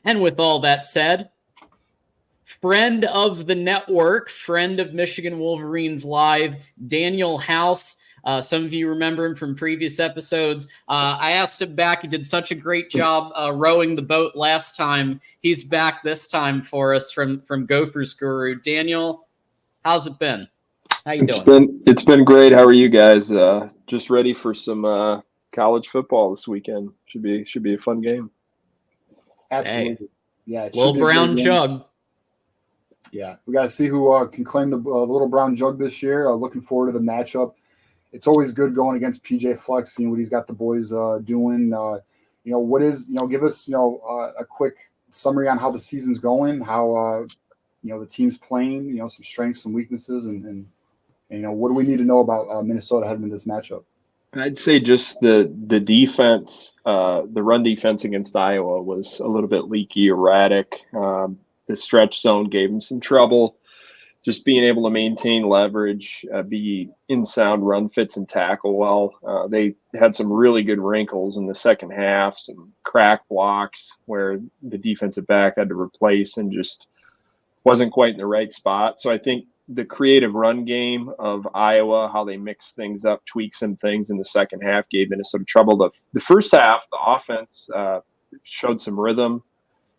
And with all that said, friend of the network, friend of Michigan Wolverines Live, Daniel House. Some of you remember him from previous episodes. I asked him back. He did such a great job rowing the boat last time. He's back this time for us from Gophers Guru. Daniel, how's it been? How you doing? It's been great. How are you guys? Just ready for some college football this weekend. Should be a fun game. Absolutely. Hey, Yeah. Little brown jug. Yeah, we got to see who can claim the little brown jug this year. Looking forward to the matchup. It's always good going against PJ Fleck, seeing what he's got the boys doing. Give us a quick summary on how the season's going, how the team's playing, some strengths, some weaknesses, and what do we need to know about Minnesota heading into this matchup? I'd say just the defense, the run defense against Iowa was a little bit leaky, erratic. The stretch zone gave them some trouble. Just being able to maintain leverage, be in sound run fits and tackle well. They had some really good wrinkles in the second half, some crack blocks where the defensive back had to replace and just wasn't quite in the right spot. So I think the creative run game of Iowa, how they mixed things up, tweaked some things in the second half, gave Minnesota trouble. The first half, the offense showed some rhythm,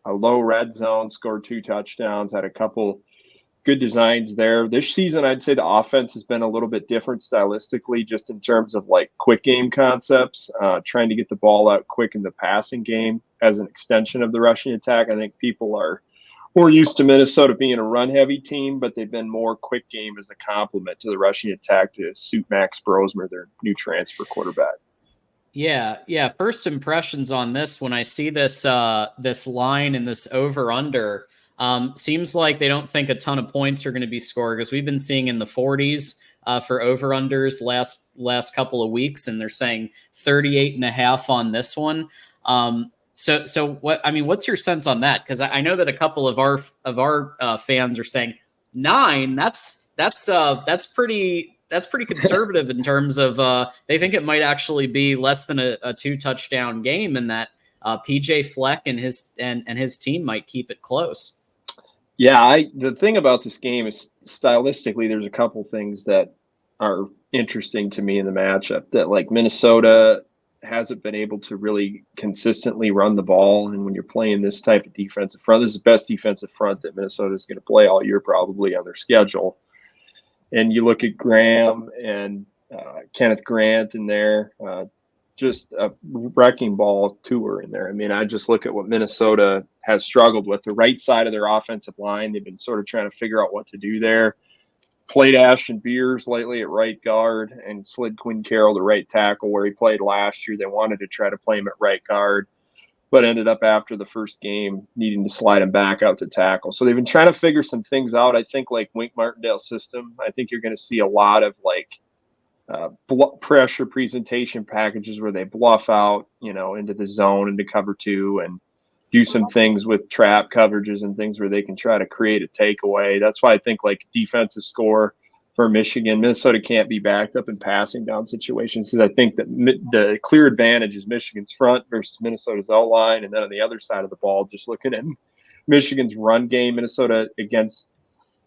a low red zone, scored 2 touchdowns, had a couple good designs there. This season, I'd say the offense has been a little bit different stylistically, just in terms of like quick game concepts, trying to get the ball out quick in the passing game as an extension of the rushing attack. I think people are more used to Minnesota being a run-heavy team, but they've been more quick game as a complement to the rushing attack to suit Max Brosmer, their new transfer quarterback. Yeah. First impressions on this, when I see this this line and this over-under, seems like they don't think a ton of points are going to be scored, because we've been seeing in the 40s for over-unders last couple of weeks, and they're saying 38.5 on this one. So what's your sense on that? Because I know that a couple of our fans are saying 9. That's pretty conservative in terms of they think it might actually be less than a 2 touchdown game, and that PJ Fleck and his team might keep it close. Yeah, the thing about this game is stylistically, there's a couple things that are interesting to me in the matchup. That like Minnesota hasn't been able to really consistently run the ball, and when you're playing this type of defensive front, this is the best defensive front that Minnesota is going to play all year probably on their schedule. And you look at Graham and Kenneth Grant in there, just a wrecking ball tour in there. I mean, I just look at what Minnesota has struggled with. The right side of their offensive line, they've been sort of trying to figure out what to do there. Played Ashton Beers lately at right guard and slid Quinn Carroll to right tackle where he played last year. They wanted to try to play him at right guard, but ended up after the first game needing to slide him back out to tackle. So they've been trying to figure some things out. I think like Wink Martindale's system, I think you're going to see a lot of like pressure presentation packages where they bluff out, into the zone, into cover 2, and do some things with trap coverages and things where they can try to create a takeaway. That's why I think like defensive score for Michigan, Minnesota can't be backed up in passing down situations, because I think that the clear advantage is Michigan's front versus Minnesota's O-line. And then on the other side of the ball, just looking at Michigan's run game, Minnesota against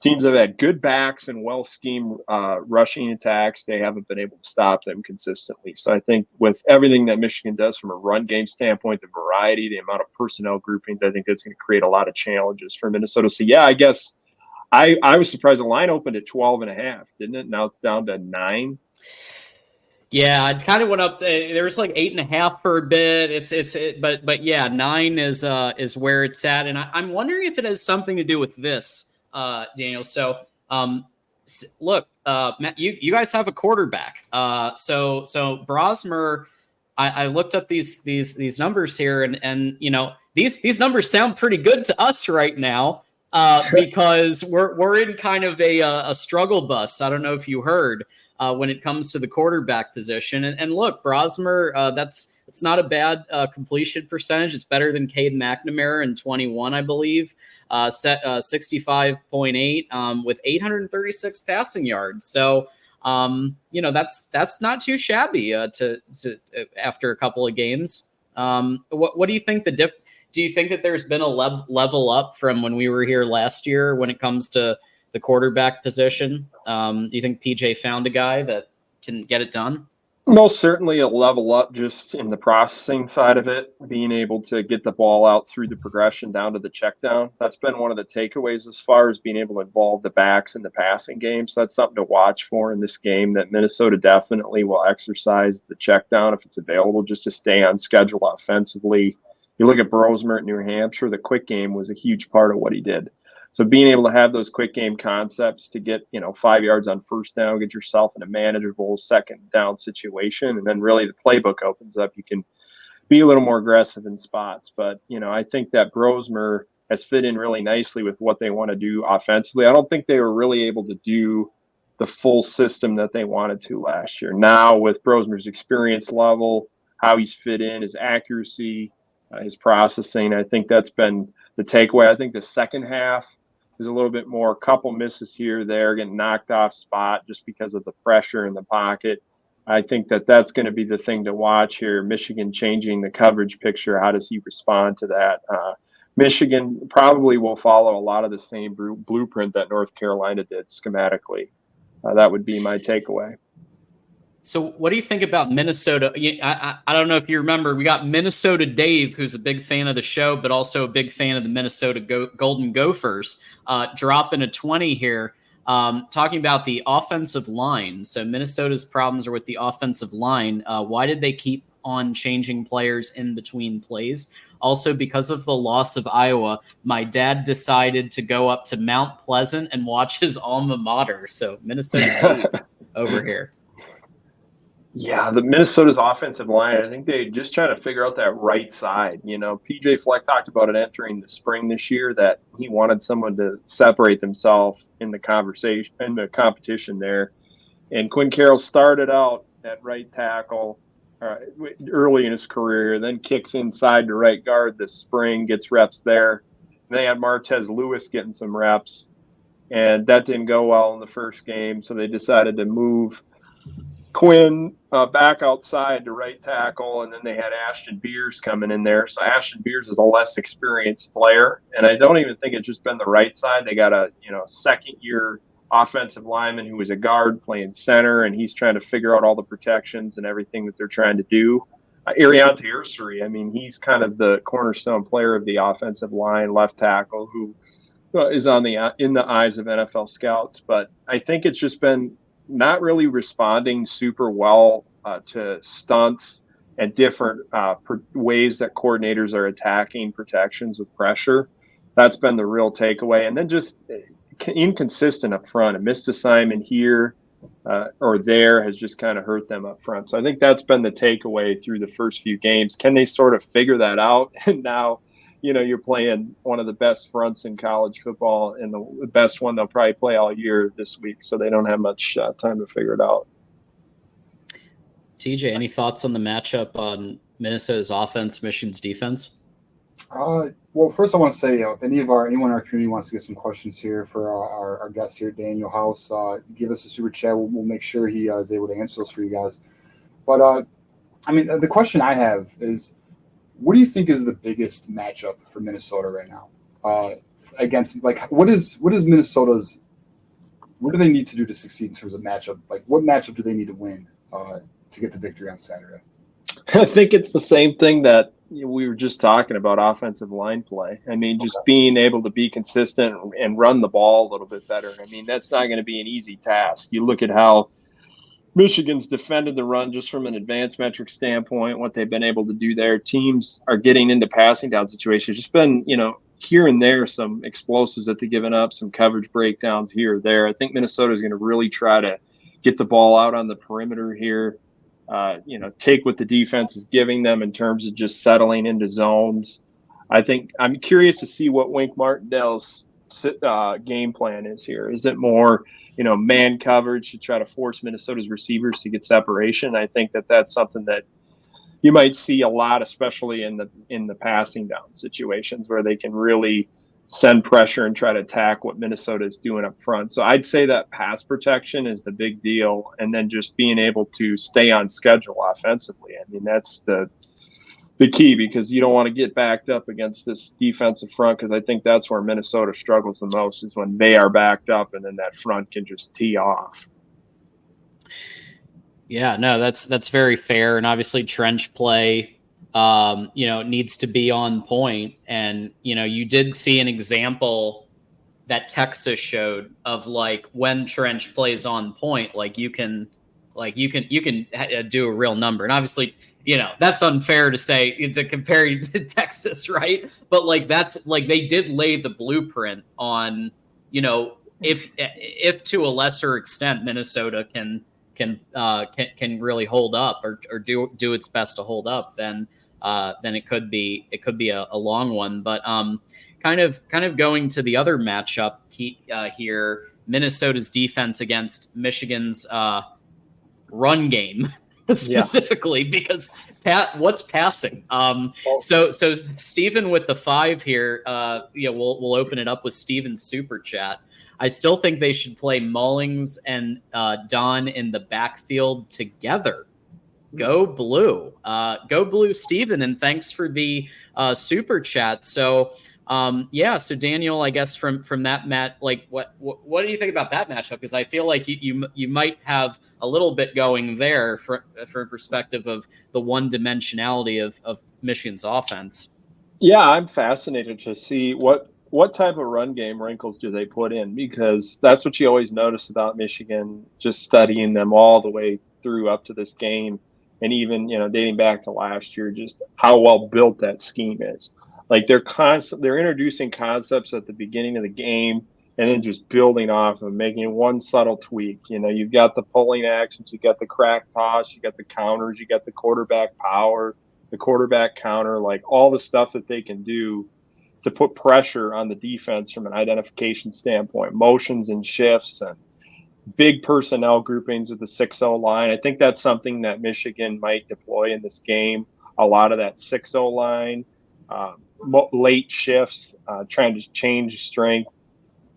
teams that have had good backs and well-schemed rushing attacks, they haven't been able to stop them consistently. So I think with everything that Michigan does from a run game standpoint, the variety, the amount of personnel groupings, I think that's going to create a lot of challenges for Minnesota. So, yeah, I guess I was surprised the line opened at 12.5, didn't it? Now it's down to 9. Yeah, it kind of went up. There was like 8.5 for a bit. But yeah, 9 is where it's at, and I'm wondering if it has something to do with this. Daniel. So, look, Matt, you guys have a quarterback. So Brosmer, I looked up these numbers here, and these numbers sound pretty good to us right now, because we're in kind of a struggle bus. I don't know if you heard when it comes to the quarterback position. And look, Brosmer, it's not a bad completion percentage. It's better than Caden McNamara in 21, I believe. Set 65.8 with 836 passing yards. So that's not too shabby to after a couple of games. What do you think Do you think that there's been a level up from when we were here last year when it comes to the quarterback position? Do you think PJ found a guy that can get it done? Most certainly a level up just in the processing side of it, being able to get the ball out through the progression down to the check down. That's been one of the takeaways as far as being able to involve the backs in the passing game. So that's something to watch for in this game, that Minnesota definitely will exercise the check down if it's available, just to stay on schedule offensively. You look at Brosmer at New Hampshire, the quick game was a huge part of what he did. So being able to have those quick game concepts to get, 5 yards on first down, get yourself in a manageable second down situation, and then really the playbook opens up. You can be a little more aggressive in spots. But, I think that Brosmer has fit in really nicely with what they want to do offensively. I don't think they were really able to do the full system that they wanted to last year. Now with Brosmer's experience level, how he's fit in, his accuracy, his processing, I think that's been the takeaway. I think the second half is a little bit more, couple misses here, there, getting knocked off spot just because of the pressure in the pocket. I think that that's going to be the thing to watch here. Michigan changing the coverage picture. How does he respond to that? Michigan probably will follow a lot of the same blueprint that North Carolina did schematically. That would be my takeaway. So what do you think about Minnesota? I don't know if you remember, we got Minnesota Dave, who's a big fan of the show, but also a big fan of the Minnesota Golden Gophers, dropping a 20 here, talking about the offensive line. So Minnesota's problems are with the offensive line. Why did they keep on changing players in between plays? Also, because of the loss of Iowa, my dad decided to go up to Mount Pleasant and watch his alma mater. So Minnesota Dave over here. Yeah, the Minnesota's offensive line, I think they just trying to figure out that right side. PJ Fleck talked about it entering the spring this year, that he wanted someone to separate themselves in the conversation, in the competition there. And Quinn Carroll started out at right tackle early in his career, then kicks inside to right guard this spring, gets reps there. And they had Martez Lewis getting some reps, and that didn't go well in the first game, so they decided to move Quinn back outside to right tackle, and then they had Ashton Beers coming in there. So Ashton Beers is a less experienced player, and I don't even think it's just been the right side. They got a second-year offensive lineman who was a guard playing center, and he's trying to figure out all the protections and everything that they're trying to do. Ariante Ursary, he's kind of the cornerstone player of the offensive line, left tackle, who is in the eyes of NFL scouts. But I think it's just been not really responding super well to stunts and different ways that coordinators are attacking protections with pressure. That's been the real takeaway. And then just inconsistent up front. A missed assignment here or there has just kind of hurt them up front. So I think that's been the takeaway through the first few games. Can they sort of figure that out? And now, you're playing one of the best fronts in college football and the best one they'll probably play all year this week. So they don't have much time to figure it out. TJ, any thoughts on the matchup on Minnesota's offense, Michigan's defense? Well, first I want to say, if anyone in our community wants to get some questions here for our guest here, Daniel House, give us a super chat. We'll make sure he is able to answer those for you guys. But, the question I have is, what do you think is the biggest matchup for Minnesota right now? Against, what do they need to do to succeed in terms of matchup? What matchup do they need to win to get the victory on Saturday? I think it's the same thing that we were just talking about, offensive line play. Just being able to be consistent and run the ball a little bit better. That's not going to be an easy task. You look at how Michigan's defended the run just from an advanced metric standpoint, what they've been able to do there. Teams are getting into passing down situations. Just been, here and there, some explosives that they've given up, some coverage breakdowns here or there. I think Minnesota is going to really try to get the ball out on the perimeter here. Take what the defense is giving them in terms of just settling into zones. I think I'm curious to see what Wink Martindale's game plan is here. Is it more, man coverage to try to force Minnesota's receivers to get separation? I think that that's something that you might see a lot, especially in the passing down situations where they can really send pressure and try to attack what Minnesota is doing up front. So I'd say that pass protection is the big deal, and then just being able to stay on schedule offensively. That's the key, because you don't want to get backed up against this defensive front, because I think that's where Minnesota struggles the most, is when they are backed up and then that front can just tee off. Yeah, no, that's very fair. And obviously trench play, needs to be on point. And, you did see an example that Texas showed of like when trench plays on point, you can do a real number. And obviously, that's unfair to say, to compare you to Texas, right? But that's they did lay the blueprint on, if to a lesser extent Minnesota can really hold up or do its best to hold up, then it could be a long one. But kind of going to the other matchup here, Minnesota's defense against Michigan's run game specifically, because what's passing. So Stephen with the 5 here. We'll open it up with Stephen's super chat. I still think they should play Mullings and Don in the backfield together. Go blue. Go blue, Stephen, and thanks for the super chat. So so Daniel, I guess from that what do you think about that matchup? Because I feel like you might have a little bit going there from perspective of the one dimensionality of Michigan's offense. Yeah, I'm fascinated to see what type of run game wrinkles do they put in, because that's what you always notice about Michigan, just studying them all the way through up to this game. And even, dating back to last year, just how well built that scheme is. They're introducing concepts at the beginning of the game and then just building off of making one subtle tweak. You've got the pulling actions, you've got the crack toss, you got the counters, you got the quarterback power, the quarterback counter, all the stuff that they can do to put pressure on the defense from an identification standpoint, motions and shifts and big personnel groupings with the 6-0 line. I think that's something that Michigan might deploy in this game. A lot of that 6-0 line, late shifts, trying to change strength,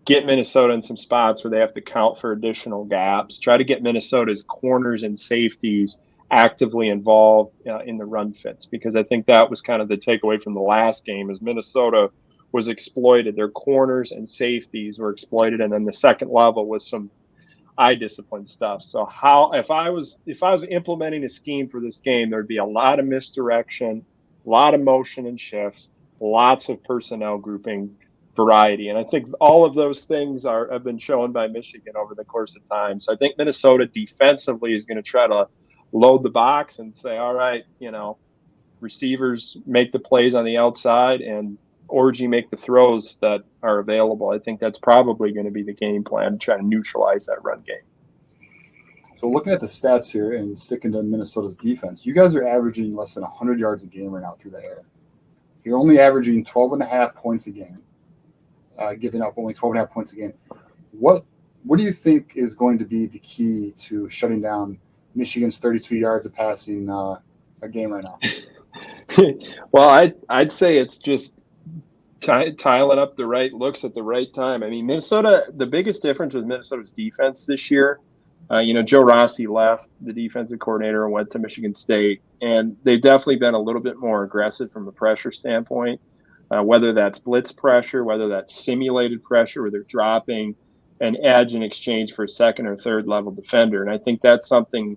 get Minnesota in some spots where they have to count for additional gaps, try to get Minnesota's corners and safeties actively involved in the run fits, because I think that was kind of the takeaway from the last game, is Minnesota was exploited. Their corners and safeties were exploited. And then the second level was some eye discipline stuff. So if I was implementing a scheme for this game, there'd be a lot of misdirection, a lot of motion and shifts, lots of personnel grouping variety. And I think all of those things have been shown by Michigan over the course of time. So I think Minnesota defensively is going to try to load the box and say, all right, receivers make the plays on the outside and Orji make the throws that are available. I think that's probably going to be the game plan, to try to neutralize that run game. So looking at the stats here and sticking to Minnesota's defense, you guys are averaging less than 100 yards a game right now through the air. You're only averaging 12.5 points a game, giving up only 12.5 points a game. What do you think is going to be the key to shutting down Michigan's 32 yards of passing a game right now? Well, I'd say it's just tiling up the right looks at the right time. I mean, Minnesota, the biggest difference with Minnesota's defense this year, Joe Rossi left, the defensive coordinator, and went to Michigan State, and they've definitely been a little bit more aggressive from a pressure standpoint, whether that's blitz pressure, whether that's simulated pressure, where they're dropping an edge in exchange for a second or third level defender. And I think that's something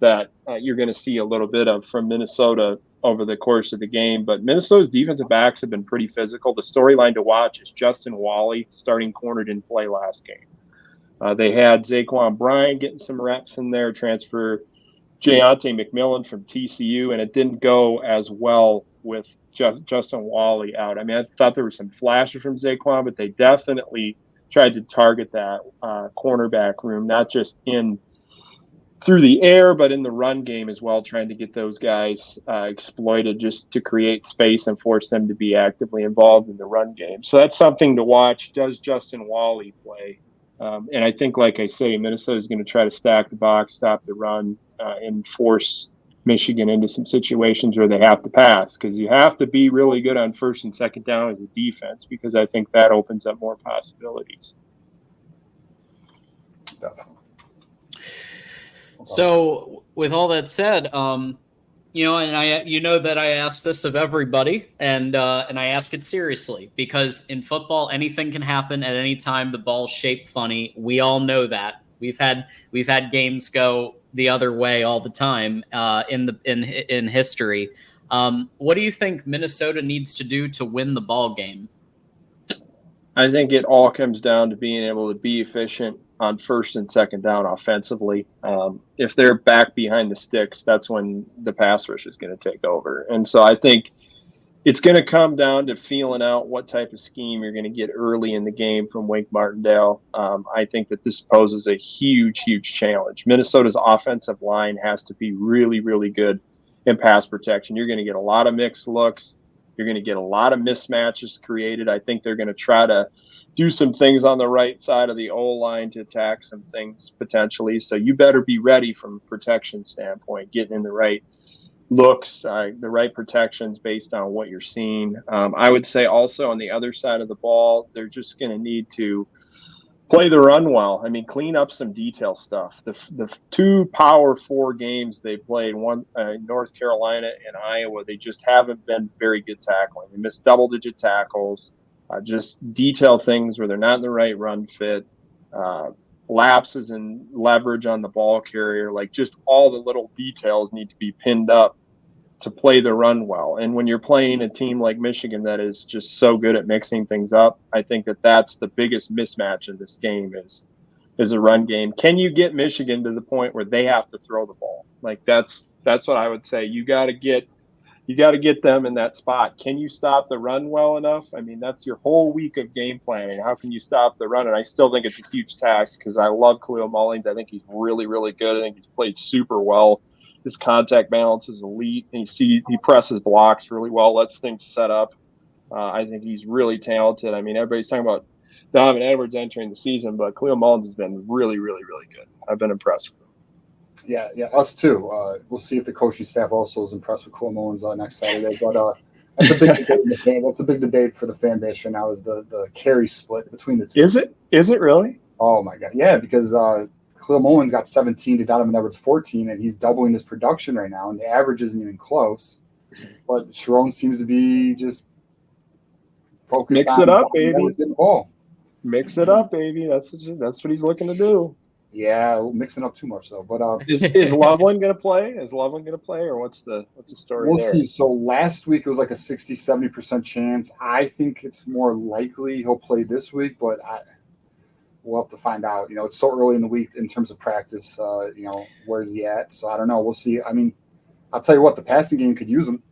that you're going to see a little bit of from Minnesota over the course of the game. But Minnesota's defensive backs have been pretty physical. The storyline to watch is Justin Wally, starting corner, didn't play last game. They had Zaquan Bryant getting some reps in there, transfer Jayante McMillan from TCU, and it didn't go as well with Justin Wally out. I mean, I thought there were some flashes from Zaquan, but they definitely tried to target that cornerback room, not just through the air, but in the run game as well, trying to get those guys exploited just to create space and force them to be actively involved in the run game. So that's something to watch. Does Justin Wally play? And I think, like I say, Minnesota is going to try to stack the box, stop the run, and force Michigan into some situations where they have to pass, because you have to be really good on first and second down as a defense, because I think that opens up more possibilities. So with all that said, And that I ask this of everybody, and I ask it seriously, because in football anything can happen at any time. The ball's shaped funny. We all know that. We've had games go the other way all the time in history. What do you think Minnesota needs to do to win the ball game? I think it all comes down to being able to be efficient on first and second down offensively. If they're back behind the sticks, that's when the pass rush is going to take over. And so I think it's going to come down to feeling out what type of scheme you're going to get early in the game from Wink Martindale. I think that this poses a huge, huge challenge. Minnesota's offensive line has to be really, really good in pass protection. You're going to get a lot of mixed looks. You're going to get a lot of mismatches created. I think they're going to try to do some things on the right side of the O-line to attack some things potentially. So you better be ready from a protection standpoint, getting in the right looks, the right protections based on what you're seeing. I would say also on the other side of the ball, they're just going to need to play the run well. I mean, clean up some detail stuff. The 2 Power 4 games they played, one North Carolina and Iowa, they just haven't been very good tackling. They missed double-digit tackles, just detail things where they're not in the right run fit, lapses and leverage on the ball carrier. Like, just all the little details need to be pinned up to play the run well. And when you're playing a team like Michigan that is just so good at mixing things up, I think that that's the biggest mismatch in this game is a run game. Can you get Michigan to the point where they have to throw the ball? Like, that's what I would say. You got to get them in that spot. Can you stop the run well enough? I mean, that's your whole week of game planning. How can you stop the run? And I still think it's a huge task, because I love Khalil Mullins. I think he's really, really good. I think he's played super well. His contact balance is elite, and he presses blocks really well, lets things set up. I think he's really talented. I mean, everybody's talking about Donovan Edwards entering the season, but Khalil Mullins has been really, really, really good. I've been impressed with him. Yeah, us too. We'll see if the coaching staff also is impressed with Khalil Mullins next Saturday. But that's a big debate in the fan. That's a big debate for the fan base right now, is the carry split between the two. Is it really? Oh my God, yeah, because Khalil Mullins got 17 to Donovan Edwards 14, and he's doubling his production right now, and the average isn't even close. But Sharon seems to be just focused Mix on it up, baby. the ball. Mix it up, baby. That's what he's looking to do. Yeah, mixing up too much though. But is Loveland going to play? Or what's the story we'll there? see. So last week it was like a 60-70% chance. I think it's more likely he'll play this week, but we'll have to find out. It's so early in the week in terms of practice. Where's he at? So I don't know. We'll see. I mean, I'll tell you what, the passing game could use him.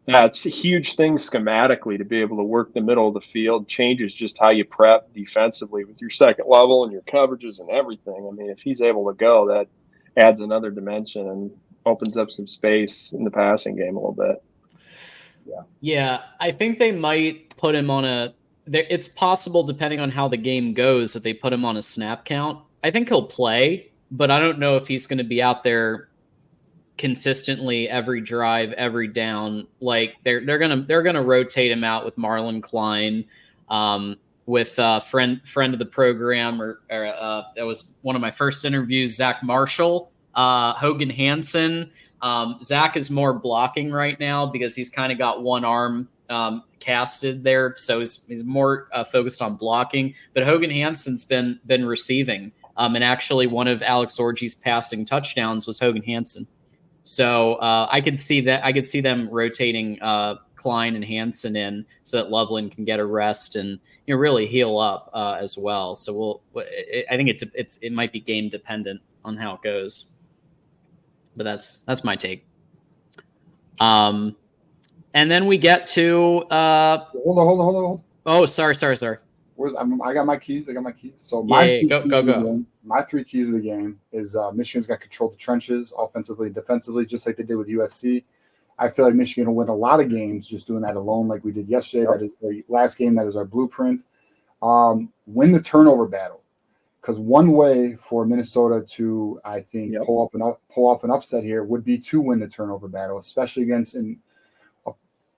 Yeah, it's a huge thing schematically to be able to work the middle of the field. Changes just how you prep defensively with your second level and your coverages and everything. I mean, if he's able to go, that adds another dimension and opens up some space in the passing game a little bit. Yeah, I think they might put him on it's possible, depending on how the game goes, that they put him on a snap count. I think he'll play, but I don't know if he's going to be out there consistently every drive, every down. Like, they're gonna rotate him out with Marlon Klein, with friend of the program, or that was one of my first interviews, Zach Marshall, Hogan Hansen. Zach is more blocking right now because he's kind of got one arm casted there, so he's more focused on blocking. But Hogan Hansen's been receiving, and actually one of Alex Orji's passing touchdowns was Hogan Hansen. So I could see them rotating Klein and Hansen in, so that Loveland can get a rest and really heal up as well. So I think it might be game dependent on how it goes, but that's my take. And then we get to Hold on. Oh, sorry. I got my keys. So my 3 keys of the game is Michigan's got control of the trenches, offensively and defensively, just like they did with USC. I feel like Michigan will win a lot of games just doing that alone, like we did yesterday. Yep. That is the last game. That is our blueprint. Win the turnover battle, because one way for Minnesota to, I think, pull off an upset here would be to win the turnover battle, especially against.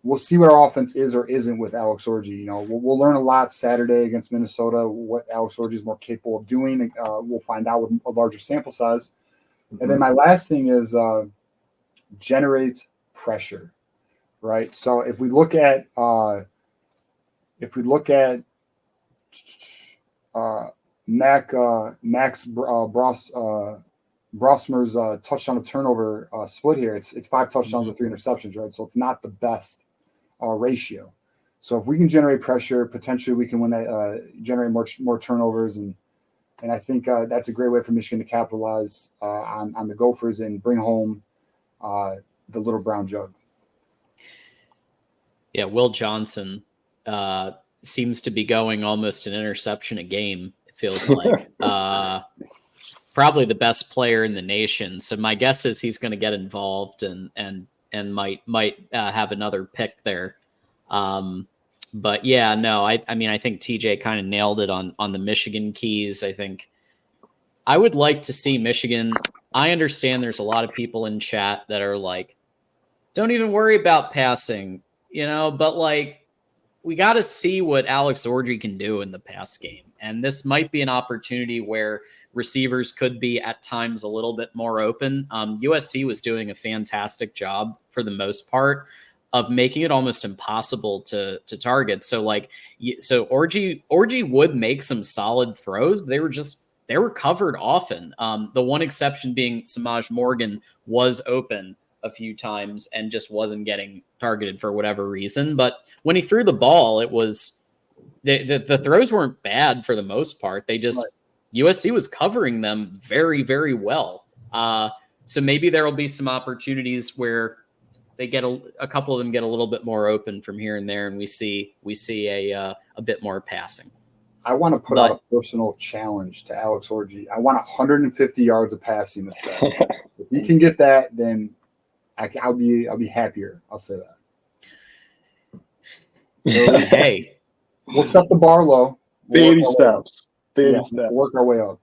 We'll see what our offense is or isn't with Alex Orji. We'll learn a lot Saturday against Minnesota, what Alex Orji is more capable of doing. We'll find out with a larger sample size. Mm-hmm. And then my last thing is generate pressure, right? So if we look at Max Brosmer's touchdown to turnover split here, it's 5 touchdowns and 3 interceptions, right? So it's not the best ratio. So if we can generate pressure, potentially we can win that, generate more turnovers, and I think that's a great way for Michigan to capitalize on the Gophers and bring home the little brown jug. Yeah, Will Johnson seems to be going almost an interception a game, it feels like. Probably the best player in the nation. So my guess is he's going to get involved and might have another pick there. But yeah, no, I mean, I think TJ kind of nailed it on the Michigan keys. I think I would like to see Michigan. I understand there's a lot of people in chat that are like, don't even worry about passing, but like, we got to see what Alex Orji can do in the pass game. And this might be an opportunity where receivers could be at times a little bit more open. USC was doing a fantastic job for the most part of making it almost impossible to target. So Orji would make some solid throws, but they were covered often. The one exception being Samaj Morgan was open a few times and just wasn't getting targeted for whatever reason. But when he threw the ball, it was the throws weren't bad for the most part. They just USC was covering them very, very well. So maybe there will be some opportunities where they get a couple of them get a little bit more open from here and there, and we see a bit more passing. I want to put out a personal challenge to Alex Orji. I want 150 yards of passing this set. If he can get that, then I'll be happier. I'll say that. Hey, we'll set the bar low. Baby steps. Baby steps. Work our way up.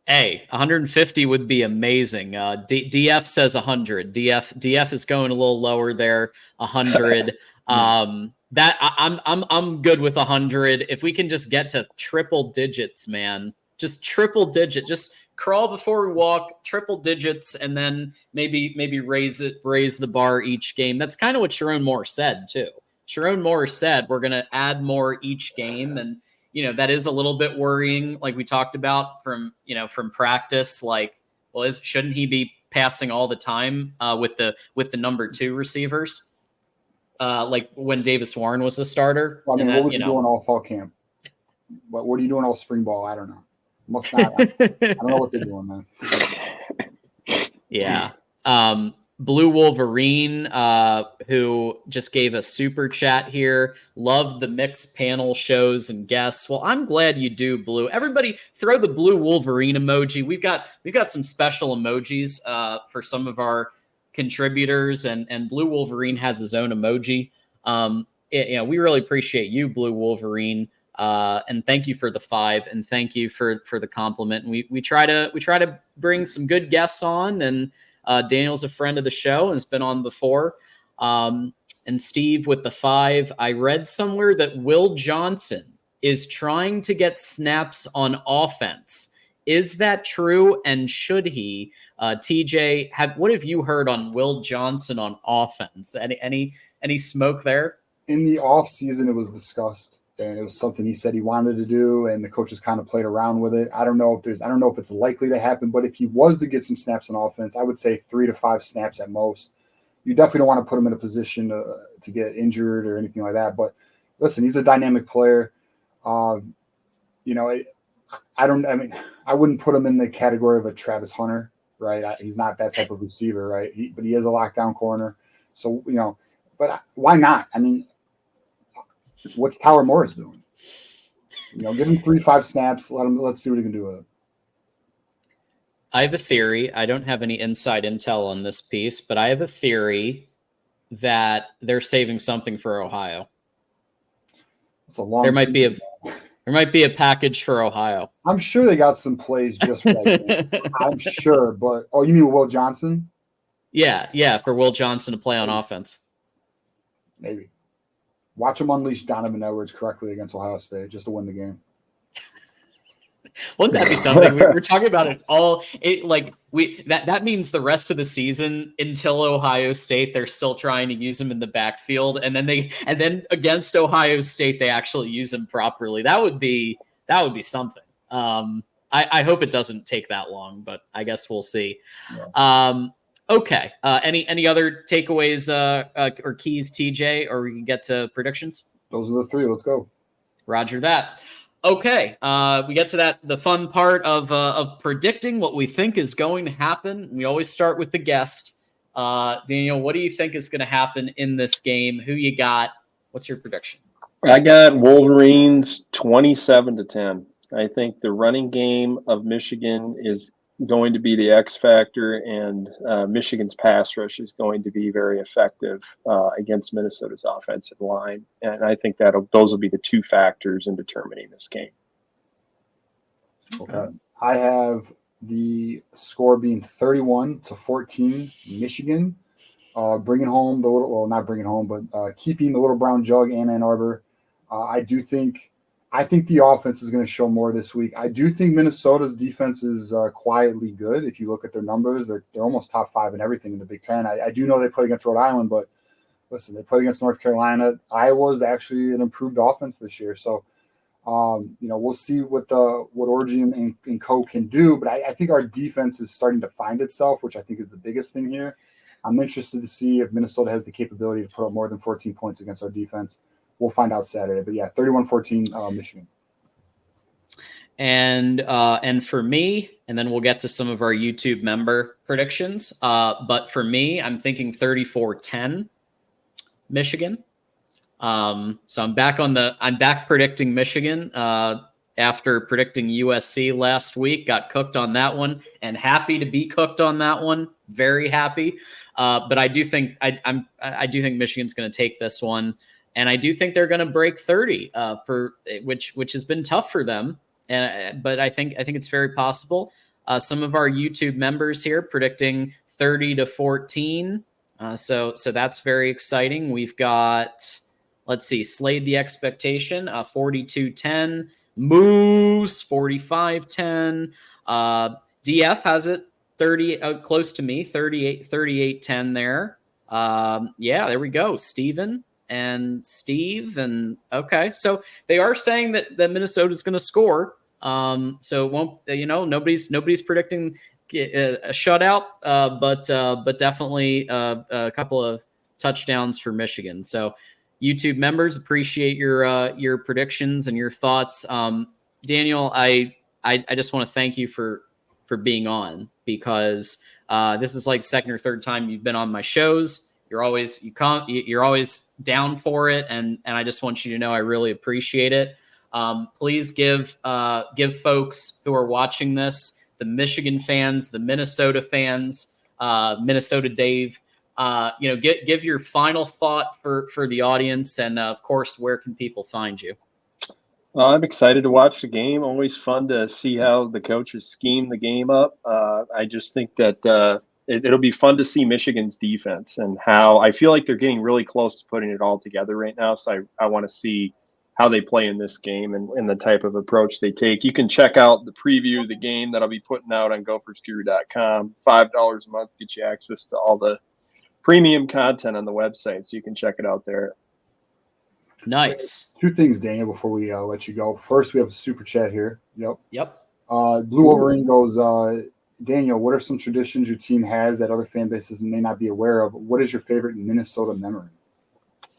Hey, 150 would be amazing. DF says 100. DF is going a little lower there. 100. That I'm good with 100. If we can just get to triple digits, man, just triple digit, just crawl before we walk, triple digits, and then maybe raise the bar each game. That's kind of what Sharon Moore said too. Sharon Moore said we're going to add more each game, and that is a little bit worrying, like we talked about from practice. Like, well, shouldn't he be passing all the time with the number 2 receivers? Like when Davis Warren was the starter. Well, I mean, what was he doing all fall camp? What are you doing all spring ball? I don't know. Must not. I don't know what they're doing, man. Yeah. Blue Wolverine, who just gave a super chat here. Love the mixed panel shows and guests. Well, I'm glad you do, Blue. Everybody throw the Blue Wolverine emoji. We've got some special emojis for some of our contributors, and Blue Wolverine has his own emoji. We really appreciate you, Blue Wolverine. And thank you for the 5, and thank you for the compliment. And we try to bring some good guests on, and Daniel's a friend of the show and has been on before. And Steve with the 5. I read somewhere that Will Johnson is trying to get snaps on offense. Is that true? And should he? TJ, what have you heard on Will Johnson on offense? Any smoke there? In the off season, it was discussed, and it was something he said he wanted to do, and the coaches kind of played around with it. I don't know if it's likely to happen, but if he was to get some snaps on offense, I would say 3 to 5 snaps at most. You definitely don't want to put him in a position to get injured or anything like that. But listen, he's a dynamic player. I wouldn't put him in the category of a Travis Hunter, right? He's not that type of receiver, right? But he is a lockdown corner. So, but why not? I mean, what's Tyler Morris doing? Give him 3-5 snaps. Let's see what he can do with it. I have a theory. I don't have any inside intel on this piece, but I have a theory that they're saving something for Ohio. It's a long. There might be a package for Ohio. I'm sure they got some plays just for that game. I'm sure, but you mean Will Johnson? Yeah, for Will Johnson to play on offense. Maybe. Watch him unleash Donovan Edwards correctly against Ohio State just to win the game. Wouldn't that be something? We're talking about it all. That means the rest of the season until Ohio State, they're still trying to use him in the backfield, and then against Ohio State, they actually use him properly. That would be something. I hope it doesn't take that long, but I guess we'll see. Yeah. Okay. Any other takeaways or keys, TJ, or we can get to predictions? Those are the three. Let's go. Roger that. Okay, we get to the fun part of predicting what we think is going to happen. We always start with the guest. Daniel, what do you think is going to happen in this game? Who you got? What's your prediction? I got Wolverines 27-10. I think the running game of Michigan is going to be the X factor, and Michigan's pass rush is going to be very effective against Minnesota's offensive line. And I think those will be the two factors in determining this game. Okay. I have the score being 31-14 Michigan, bringing home not bringing home, but keeping the Little Brown Jug and Ann Arbor. I think the offense is going to show more this week. I do think Minnesota's defense is quietly good. If you look at their numbers, they're almost top 5 in everything in the Big Ten. I do know they played against Rhode Island, but listen, they played against North Carolina. Iowa's actually an improved offense this year. So, we'll see what Orgy and Co can do. But I think our defense is starting to find itself, which I think is the biggest thing here. I'm interested to see if Minnesota has the capability to put up more than 14 points against our defense. We'll find out Saturday, but yeah, 31-14 Michigan. And for me, and then we'll get to some of our YouTube member predictions. But for me, I'm thinking 34-10 Michigan. So I'm back predicting Michigan after predicting USC last week. Got cooked on that one, and happy to be cooked on that one. Very happy. But I do think I do think Michigan's going to take this one. And I do think they're going to break 30, for which has been tough for them. But I think it's very possible. Some of our YouTube members here predicting 30-14. So that's very exciting. We've got, let's see, Slade the Expectation, 42-10. Moose 45-10. DF has it 30, close to me, 38-10 there. Yeah, there we go. Steven and Steve, and okay, so they are saying that Minnesota is going to score. So it won't, nobody's predicting a shutout, but definitely a couple of touchdowns for Michigan. So YouTube members, appreciate your predictions and your thoughts. Daniel, I just want to thank you for being on, because this is like the second or third time you've been on my shows. You're always down for it, and I just want you to know I really appreciate it. Please give folks who are watching this, the Michigan fans, the Minnesota fans, Minnesota Dave, give your final thought for the audience, and of course, where can people find you? I'm excited to watch the game. Always fun to see how the coaches scheme the game up. I just think that it'll be fun to see Michigan's defense, and how I feel like they're getting really close to putting it all together right now. So I want to see how they play in this game and the type of approach they take. You can check out the preview of the game that I'll be putting out on GophersGuru.com. $5 a month gets you access to all the premium content on the website, so you can check it out there. Nice. Two things, Daniel, before we let you go. First, we have a super chat here. Yep. Blue Wolverine goes, Daniel, what are some traditions your team has that other fan bases may not be aware of? What is your favorite Minnesota memory?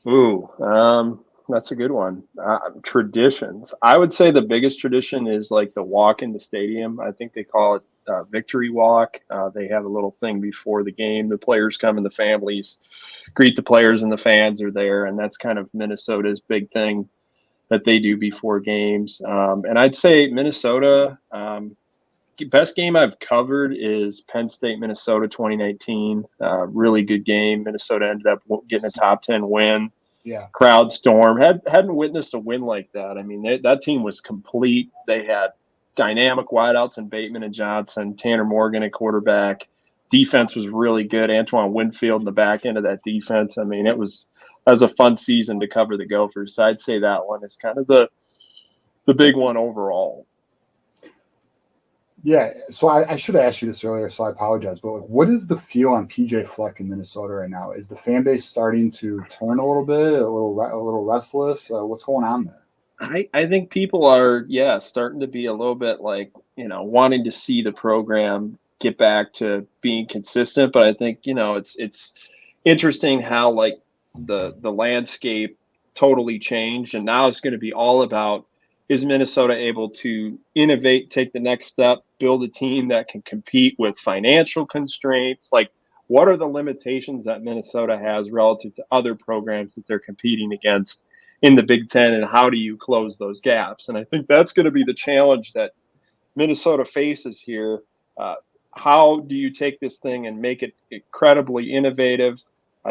Ooh, that's a good one. Traditions. I would say the biggest tradition is like the walk in the stadium. I think they call it Victory Walk. They have a little thing before the game. The players come and the families greet the players, and the fans are there. And that's kind of Minnesota's big thing that they do before games. And I'd say Minnesota, best game I've covered is Penn State, Minnesota 2019. Really good game. Minnesota ended up getting a top 10 win. Yeah. Crowd storm. Hadn't witnessed a win like that. I mean, that team was complete. They had dynamic wideouts in Bateman and Johnson, Tanner Morgan at quarterback. Defense was really good. Antoine Winfield in the back end of that defense. I mean, that was a fun season to cover the Gophers. So I'd say that one is kind of the big one overall. Yeah, so I should have asked you this earlier, so I apologize. But like, what is the feel on PJ Fleck in Minnesota right now? Is the fan base starting to turn a little bit, a little restless? What's going on there? I think people are, yeah, starting to be a little bit like, wanting to see the program get back to being consistent. But I think, it's interesting how like the landscape totally changed, and now it's going to be all about, is Minnesota able to innovate, take the next step, build a team that can compete with financial constraints? Like, what are the limitations that Minnesota has relative to other programs that they're competing against in the Big Ten, and how do you close those gaps? And I think that's going to be the challenge that Minnesota faces here. How do you take this thing and make it incredibly innovative,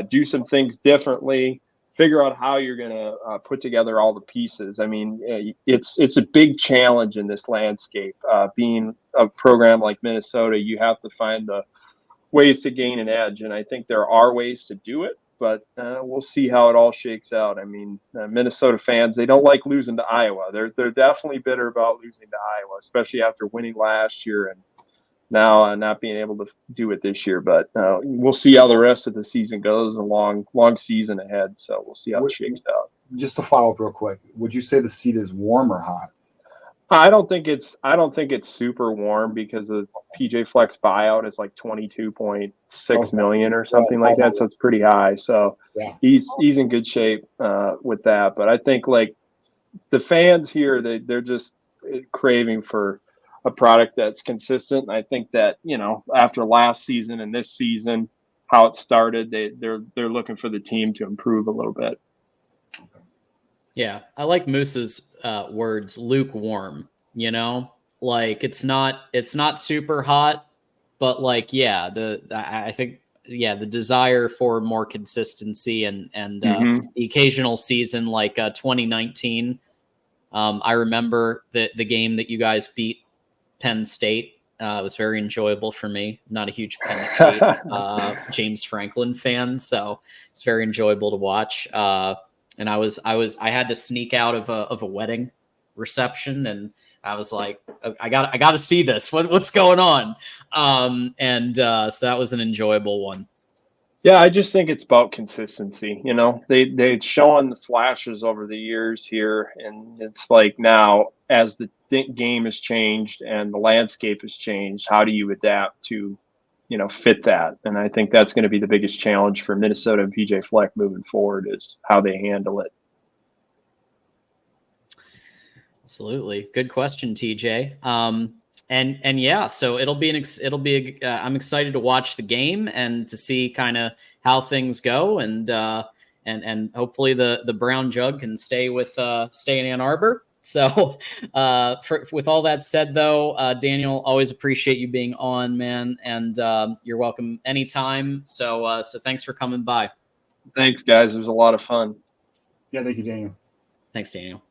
do some things differently, figure out how you're going to put together all the pieces? I mean, it's a big challenge in this landscape. Being a program like Minnesota, you have to find the ways to gain an edge, and I think there are ways to do it, but we'll see how it all shakes out. I mean, Minnesota fans, they don't like losing to Iowa. They're definitely bitter about losing to Iowa, especially after winning last year and now not being able to do it this year. But we'll see how the rest of the season goes. A long season ahead, so we'll see how it shakes out. Just to follow up real quick, would you say the seat is warm or hot? I don't think it's super warm, because of PJ Fleck's buyout is like 22.6 million or something like that. So it's pretty high. So he's in good shape with that. But I think like the fans here, they're just craving for a product that's consistent. And I think that, after last season and this season, how it started, they're looking for the team to improve a little bit. Yeah, I like Moose's words, lukewarm, like it's not super hot, but like, yeah, I think, yeah, the desire for more consistency and the occasional season like 2019. I remember the game that you guys beat Penn State. It was very enjoyable for me. I'm not a huge Penn State James Franklin fan, so it's very enjoyable to watch. And I had to sneak out of a wedding reception, and I was like, I got to see this. What's going on? So that was an enjoyable one. Yeah, I just think it's about consistency. They've shown the flashes over the years here, and it's like now, as the game has changed and the landscape has changed, how do you adapt to, fit that? And I think that's going to be the biggest challenge for Minnesota and PJ Fleck moving forward, is how they handle it. Absolutely, good question, TJ. And yeah, so I'm excited to watch the game and to see kind of how things go, and hopefully the brown jug can stay in Ann Arbor. So with all that said, though, Daniel, always appreciate you being on, man, and you're welcome anytime. So thanks for coming by. Thanks, guys. It was a lot of fun. Yeah, thank you, Daniel. Thanks, Daniel.